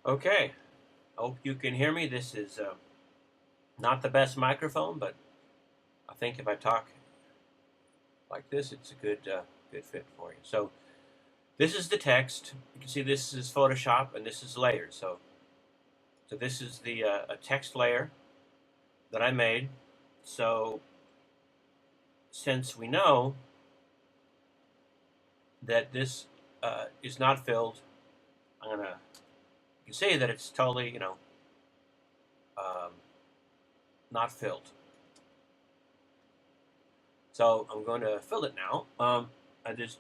Okay, hope you can hear me. This is not the best microphone, but I think if I talk like this, it's a good fit for you. So this is the text. You can see this is Photoshop and this is layered. So this is the a text layer that I made. So since we know that this is not filled, I'm gonna you can see that it's totally um, not filled. So I'm going to fill it now. There's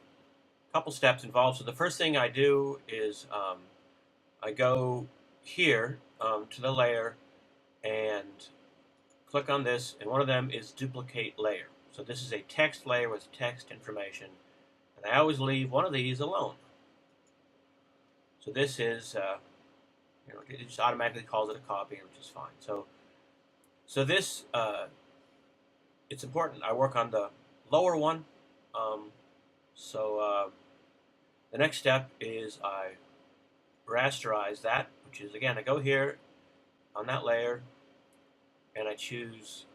a couple steps involved. So the first thing I do is I go here to the layer and click on this, and one of them is duplicate layer. So this is a text layer with text information, and I always leave one of these alone. So this is, it just automatically calls it a copy, which is fine. So this, it's important. I work on the lower one. Um, so the next step is I rasterize that, which is again, I go here on that layer and I choose,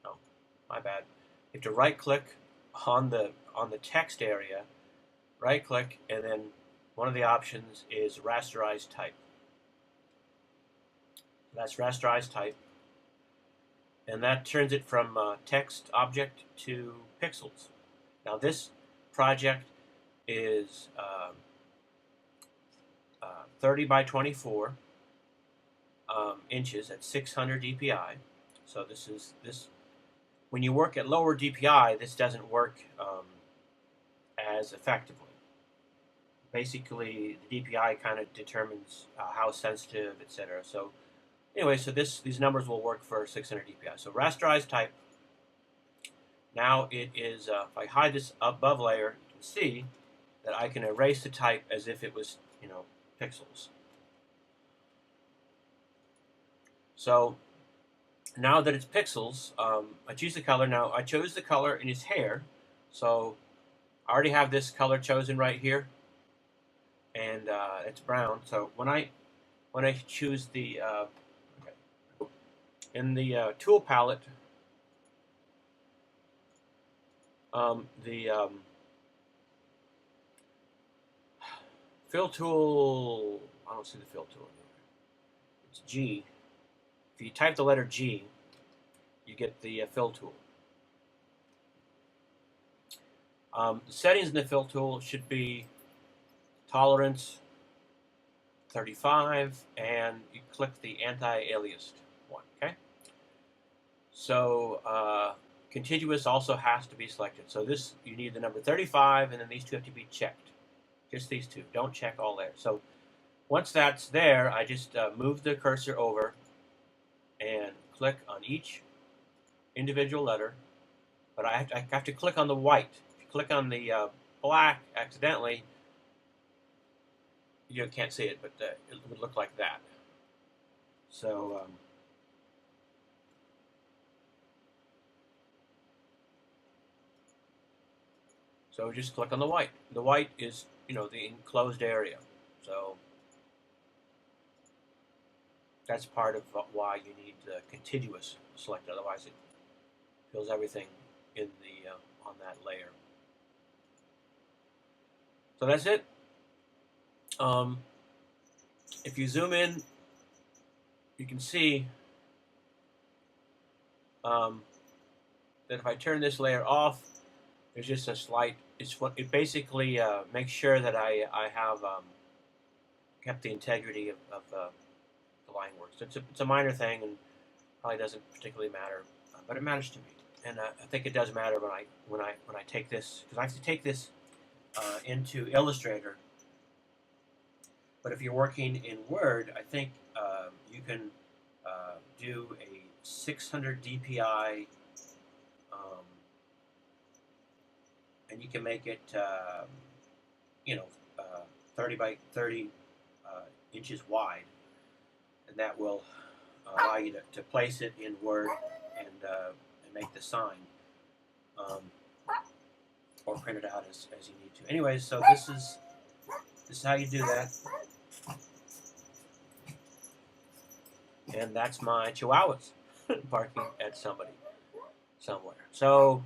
oh, my bad. You have to right click on the text area, right click, and then one of the options is rasterize type. That's rasterize type, and that turns it from text object to pixels. Now this project is 30 by 24 inches at 600 dpi. So this. When you work at lower DPI, this doesn't work as effectively. Basically, the DPI kind of determines how sensitive, etc. So anyway, so these numbers will work for 600 DPI. So rasterize type. Now it is. If I hide this above layer, you can see that I can erase the type as if it was pixels. So now that it's pixels, I choose the color. Now I chose the color in his hair, so I already have this color chosen right here, and it's brown. So when I choose the in the tool palette, the fill tool. I don't see the fill tool here. It's G. If you type the letter G, you get the fill tool. The settings in the fill tool should be tolerance 35, and you click the anti-aliased one. Okay. So contiguous also has to be selected. So this you need the number 35, and then these two have to be checked. Just these two. Don't check all there. So once that's there, I just move the cursor over and click on each individual letter. But I have to click on the white. If you click on the black accidentally, you can't see it, but it would look like that. So just click on the white. The white is, the enclosed area. So that's part of why you need contiguous selected. Otherwise, it fills everything in the on that layer. So that's it. If you zoom in, you can see that if I turn this layer off, there's just a slight. It basically makes sure that I have kept the integrity of the line works. It's a minor thing and probably doesn't particularly matter, but it matters to me, and I think it does matter when I take this, because I have to take this into Illustrator. But if you're working in Word, I think you can do a 600 DPI, and you can make it, 30 by 30 inches wide, and that will allow you to place it in Word and make the sign. Um, or print it out as you need to. Anyways, so this is how you do that. And that's my chihuahuas barking at somebody somewhere. So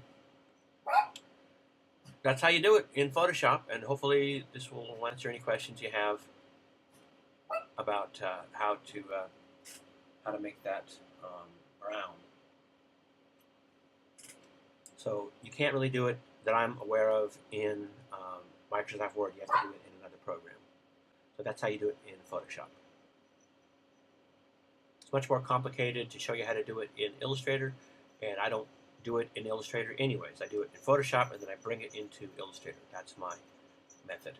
that's how you do it in Photoshop, and hopefully this will answer any questions you have about how to make that round. So you can't really do it that I'm aware of in Microsoft Word. You have to do it in another program. So that's how you do it in Photoshop. It's much more complicated to show you how to do it in Illustrator, and I don't do it in Illustrator anyways. I do it in Photoshop, and then I bring it into Illustrator. That's my method.